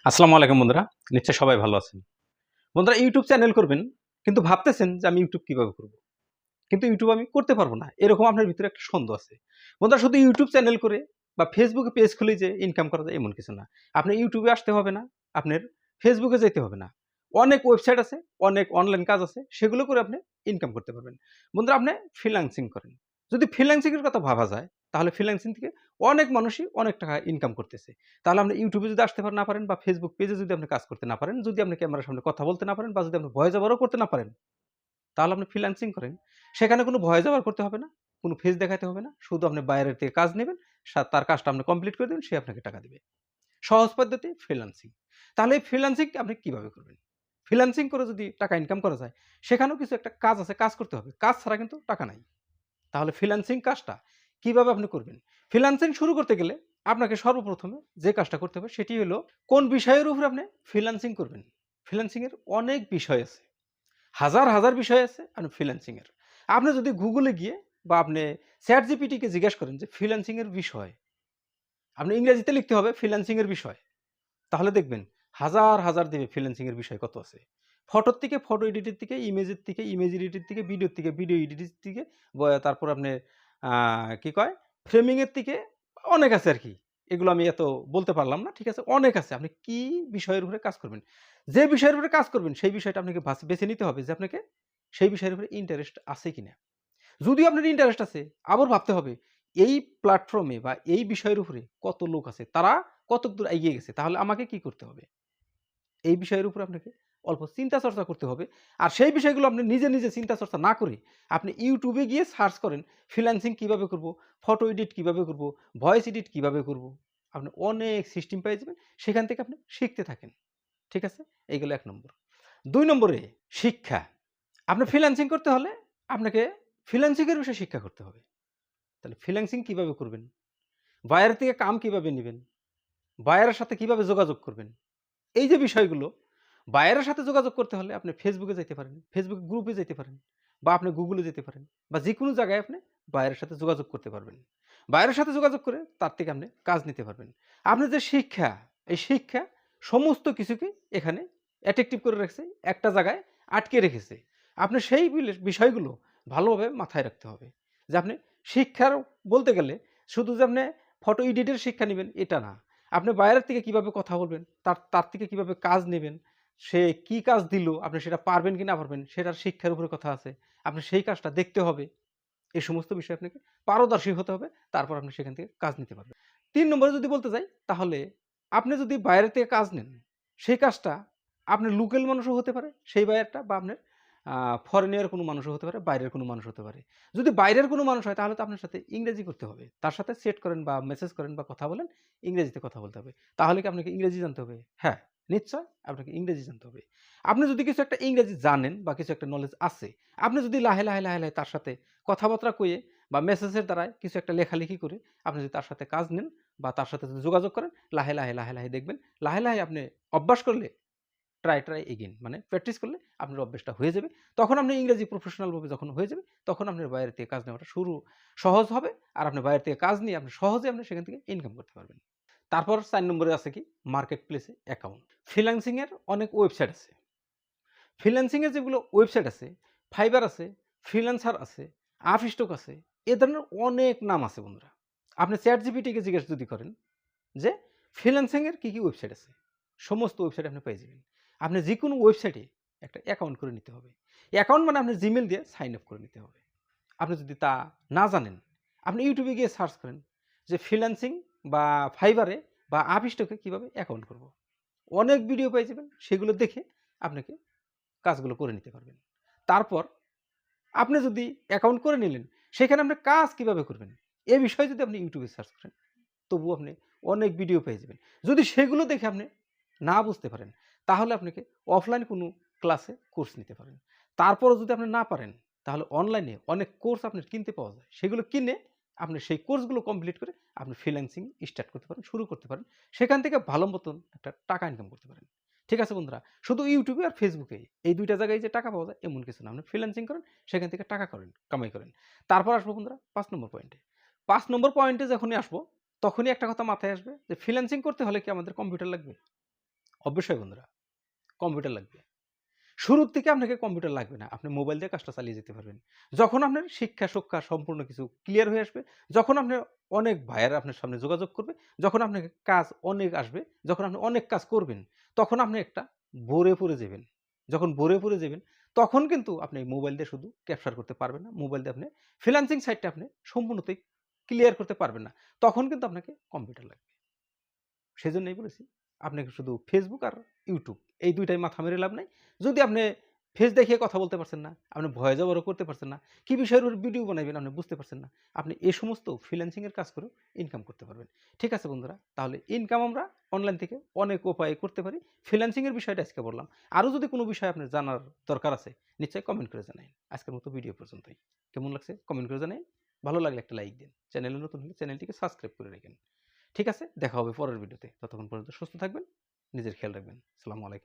আসসালামু আলাইকুম বন্ধুরা। নিশ্চয়ই সবাই ভালো আছেন। বন্ধুরা ইউটিউব চ্যানেল করবেন কিন্তু ভাবতেছেন যে আমি ইউটিউব কিভাবে করব? কিন্তু ইউটিউব আমি করতে পারব না। এরকম আপনার ভিতরে একটা সন্দেহ আছে। বন্ধুরা শুধু ইউটিউব চ্যানেল করে বা Facebook এ পেজ খুলেই যে ইনকাম করা যায় এমন কিছু না। আপনার ইউটিউবে আসতে হবে না, আপনার Facebook এ যেতে হবে না। অনেক ওয়েবসাইট আছে, অনেক অনলাইন কাজ আছে সেগুলো করে আপনি ইনকাম করতে পারবেন। বন্ধুরা আপনি ফ্রিল্যান্সিং করেন। যদি ফ্রিল্যান্সিং এর কথা ভাবা যায় তাহলে ফ্রিল্যান্সিং থেকে অনেক মানুষই অনেক টাকা ইনকাম করতেছে। তাহলে আপনি ইউটিউবে যদি আসতে না পারেন বা Facebook পেজে যদি আপনি কাজ করতে না পারেন, যদি আপনি ক্যামেরার সামনে কথা বলতে না পারেন বা যদি আপনি ভয়েস ওভারও করতে না পারেন তাহলে আপনি ফ্রিল্যান্সিং করেন। সেখানে কোনো ভয়েস ওভার করতে হবে না, কোনো ফেস দেখাতে হবে না। শুধু আপনি বাইরের থেকে কাজ নিবেন, তার কাজটা আপনি কমপ্লিট করে দিবেন, সে আপনাকে টাকা দিবে। সহজ পদ্ধতি ফ্রিল্যান্সিং। তাহলে এই ফ্রিল্যান্সিং আপনি কিভাবে করবেন? ফ্রিল্যান্সিং করে যদি টাকা ইনকাম করা যায়, সেখানেও কিছু একটা কাজ আছে, কাজ করতে হবে। কাজ ছাড়া কিন্তু টাকা নাই। তাহলে ফ্রিল্যান্সিং কাজটা কিভাবে আপনি করবেন? ফ্রিল্যান্সিং শুরু করতে গেলে আপনাকে সর্বপ্রথমে যে কাজটা করতে হবে সেটি হলো কোন বিষয়ের উপরে আপনি ফ্রিল্যান্সিং করবেন। ফ্রিল্যান্সিং এর অনেক বিষয় আছে। হাজার, হাজার বিষয় আছে ফ্রিল্যান্সিং এর। আপনি যদি গুগলে গিয়ে বা আপনি ChatGPT কে জিজ্ঞেস করেন যে ফ্রিল্যান্সিং এর বিষয়, আপনি ইংরেজিতে লিখতে হবে ফ্রিল্যান্সিং এর বিষয়। তাহলে দেখবেন হাজার, হাজার দেবে ফ্রিল্যান্সিং এর বিষয় কত আছে। ফটোর থেকে ফটো এডিটের থেকে, ইমেজের থেকে ইমেজ এডিটের থেকে, ভিডিওর থেকে ভিডিও এডিটের থেকে, তারপর আপনি আ কি কয়? ফ্রেমিং এর থেকে অনেক আছে আরকি। এগুলো আমি এত বলতে পারলাম না। ঠিক আছে? অনেক আছে। আপনি কি বিষয়ের উপরে কাজ করবেন? যে বিষয়ের উপরে কাজ করবেন সেই বিষয়টা আপনাকে বেছে নিতে হবে যে আপনাকে সেই বিষয়ের উপরে ইন্টারেস্ট আছে কিনা। যদিও আপনার ইন্টারেস্ট আছে, আবার ভাবতে হবে এই প্ল্যাটফর্মে বা এই বিষয়ের উপরে কত লোক আছে, তারা কতদূর এগিয়ে গেছে। তাহলে আমাকে কি করতে হবে? এই বিষয়ের উপরে আপনাকে অল্প চিন্তা চর্চা করতে হবে। আর সেই বিষয়গুলো আপনি নিজে, নিজে চিন্তা চর্চা না করে আপনি YouTube এ গিয়ে সার্চ করেন ফ্রিল্যান্সিং কিভাবে করব, ফটো এডিট কিভাবে করব, ভয়েস এডিট কিভাবে করব। আপনি অনেক সিস্টেম পেয়ে যাবেন। সেখান থেকে আপনি শিখতে থাকেন। ঠিক আছে? এই গেল ১ নম্বর। ২ নম্বরে শিক্ষা। আপনার ফ্রিল্যান্সিং করতে হলে আপনাকে ফ্রিল্যান্সিং এর বিষয়ে শিক্ষা করতে হবে। তাহলে ফ্রিল্যান্সিং কিভাবে করবেন? বাইরে থেকে কাম কিভাবে নিবেন? বায়ারের সাথে কিভাবে যোগাযোগ করবেন? এই যে বিষয়গুলো, বায়ারের সাথে যোগাযোগ করতে হলে আপনি Facebook এ যাইতে পারেন, Facebook গ্রুপে যেতে পারেন বা আপনি Google এ যেতে পারেন বা যেকোনো জায়গায় আপনি বায়ারের সাথে যোগাযোগ করতে পারবেন। বায়ারের সাথে যোগাযোগ করে তার থেকে আপনি কাজ নিতে পারবেন। আপনার যে শিক্ষা, এই শিক্ষা সমস্ত কিছুকে এখানে অ্যাট্রাকটিভ করে রাখছে, একটা জায়গায় আটকে রেখেছে। আপনি সেই বিষয়গুলো ভালোভাবে মাথায় রাখতে হবে। যে আপনি শিক্ষার বলতে গেলে শুধু যে আপনি ফটো এডিটের শিক্ষা নিবেন এটা না। আপনি বাইরের থেকে কিভাবে কথা বলবেন, তার থেকে কিভাবে কাজ নেবেন, সে কি কাজ দিল, আপনি সেটা পারবেন কি না পারবেন, সেটার শিক্ষার উপরে কথা আছে। আপনি সেই কাজটা দেখতে হবে। এই সমস্ত বিষয়ে আপনাকে পারদর্শী হতে হবে। তারপর আপনি সেখান থেকে কাজ নিতে পারবেন। ৩ নম্বরে যদি বলতে যাই, তাহলে আপনি যদি বাইরে থেকে কাজ নেন, সেই কাজটা আপনার লোকাল মানুষও হতে পারে, সেই বায়ারটা বা আপনার ফরেনিয়ার কোনো মানুষও হতে পারে, বাইরের কোনো মানুষ হতে পারে। যদি বাইরের কোনো মানুষ হয় তাহলে তো আপনার সাথে ইংরেজি করতে হবে। তার সাথে সেট করেন বা মেসেজ করেন বা কথা বলেন, ইংরেজিতে কথা বলতে হবে। তাহলে কি আপনাকে ইংরেজি জানতে হবে? হ্যাঁ, নিশ্চয় আপনাকে ইংরেজি জানতে হবে। আপনি যদি কিছু একটা ইংরেজি জানেন বা কিছু একটা নলেজ আছে, আপনি যদি লাহে, লাহে, লাহে, লাহে তার সাথে কথাবার্তা কয়ে বা মেসেজের দ্বারাই কিছু একটা লেখালেখি করে আপনি যদি তার সাথে কাজ নেন বা তার সাথে যদি যোগাযোগ করেন, লাহে, লাহে, লাহে, লাহে দেখবেন, লাহে, লাহে আপনি অভ্যাস করলে ট্রাই এগেইন মানে প্র্যাকটিস করলে আপনার অভ্যাসটা হয়ে যাবে। তখন আপনি ইংরেজি প্রফেশনাল ভাবে যখন হয়ে যাবে, তখন আপনার বাইরে থেকে কাজ নেওয়াটা সহজ হবে। আর আপনি বাইরে থেকে কাজ নিয়ে আপনি সহজে আপনি সেখান থেকে ইনকাম করতে পারবেন। তারপর ৪ নম্বরে আছে কি? মার্কেট প্লেসে অ্যাকাউন্ট। ফ্রিল্যান্সিং এর অনেক ওয়েবসাইট আছে। ফ্রিল্যান্সিং এর যেগুলো ওয়েবসাইট আছে, ফাইবার আছে, ফ্রিল্যান্সার আছে, আপস্টক আছে, এ ধরনের অনেক নাম আছে বন্ধুরা। আপনি ChatGPT কে জিজ্ঞেস যদি করেন যে ফ্রিল্যান্সিং এর কি ওয়েবসাইট আছে? সমস্ত ওয়েবসাইট আপনি পেয়ে যাবেন। আপনি যেকোনো ওয়েবসাইটে একটা অ্যাকাউন্ট করে নিতে হবে। অ্যাকাউন্ট মানে আপনি Gmail দিয়ে সাইন আপ করে নিতে হবে। আপনি যদি তা না জানেন, আপনি YouTube এ গিয়ে সার্চ করেন যে ফ্রিল্যান্সিং বা ফাইবারে বা আপস্টকে কিভাবে অ্যাকাউন্ট করব। অনেক ভিডিও পেয়ে যাবেন। সেগুলো দেখে আপনাকে কাজগুলো করে নিতে পারবেন। তারপর আপনি যদি অ্যাকাউন্ট করে নিলেন, সেখানে আপনি কাজ কিভাবে করবেন? এ বিষয়ে যদি আপনি YouTube এ সার্চ করেন, তবুও আপনি অনেক ভিডিও পেয়ে যাবেন। যদি সেগুলো দেখে আপনি না বুঝতে পারেন, তাহলে আপনাকে অফলাইন কোনো ক্লাসে কোর্স নিতে পারেন। তারপরও যদি আপনি না পারেন, তাহলে অনলাইনে অনেক কোর্স আপনার কিনতে পাওয়া যায়। সেগুলো কিনে আপনি সেই কোর্সগুলো কমপ্লিট করে আপনি ফ্রিল্যান্সিং স্টার্ট করতে পারেন, শুরু করতে পারেন। সেখান থেকে ভালো মতন একটা টাকা ইনকাম করতে পারেন। ঠিক আছে বন্ধুরা? শুধু YouTube এ আর Facebook এ এই ২ টা জায়গায় যে টাকা পাওয়া যায় এমন কিছু না। আপনি ফ্রিল্যান্সিং করেন, সেখান থেকে টাকা কামাই করেন। তারপর আসবো বন্ধুরা ৫ নম্বর পয়েন্টে। ৫ নম্বর পয়েন্টে যখনই আসবো তখনই একটা কথা মাথায় আসবে যে ফ্রিল্যান্সিং করতে হলে কি আমাদের কম্পিউটার লাগবে? অবশ্যই বন্ধুরা কম্পিউটার লাগবে। শুরুর থেকে আপনাকে কম্পিউটার লাগবে না। আপনি মোবাইল দিয়ে কাজটা চালিয়ে যেতে পারবেন। যখন আপনার শিক্ষা সম্পূর্ণ কিছু ক্লিয়ার হয়ে আসবে, যখন আপনার অনেক ভাইয়েরা আপনার সামনে যোগাযোগ করবে, যখন আপনার কাজ অনেক আসবে, যখন আপনি অনেক কাজ করবেন, তখন আপনি একটা বোরে পড়ে যাবেন। যখন বোরে পড়ে যাবেন, তখন কিন্তু আপনি মোবাইল দিয়ে শুধু ক্যাপচার করতে পারবেন না। মোবাইল দিয়ে আপনি ফ্রিল্যান্সিং সাইটটা আপনি সম্পূর্ণতাই ক্লিয়ার করতে পারবেন না। তখন কিন্তু আপনাকে কম্পিউটার লাগবে। সেজন্যই বলেছি আপনাকে শুধু Facebook আর YouTube এই ২ টাই মাথা মেরে লাভ নাই। যদি আপনি ফেস দেখিয়ে কথা বলতে পারছেন না, আপনি ভয়েস ওভারও করতে পারছেন না, কি বিষয়ের উপর ভিডিও বানাইবেন আপনি বুঝতে পারছেন না। আপনি এই সমস্ত ফ্রিল্যান্সিং এর কাজ করেও ইনকাম করতে পারবেন। ঠিক আছে বন্ধুরা? তাহলে ইনকাম আমরা অনলাইন থেকে অনেক উপায়ে করতে পারি। ফ্রিল্যান্সিং এর বিষয়টা আজকে বললাম। আরো যদি কোনো বিষয় আপনার জানার দরকার আছে, নিশ্চয়ই কমেন্ট করে জানাইন। আজকের মতো ভিডিও পর্যন্তই। কেমন লাগছে কমেন্ট করে জানাইন। ভালো লাগলে একটা লাইক দিন। চ্যানেলে নতুন হলে চ্যানেলটিকে সাবস্ক্রাইব করে রাখেন। ঠিক আছে? দেখা হবে পরের ভিডিওতে। ততক্ষণ পর্যন্ত সুস্থ থাকবেন, নিজের খেয়াল রাখবেন। আসসালামু আলাইকুম।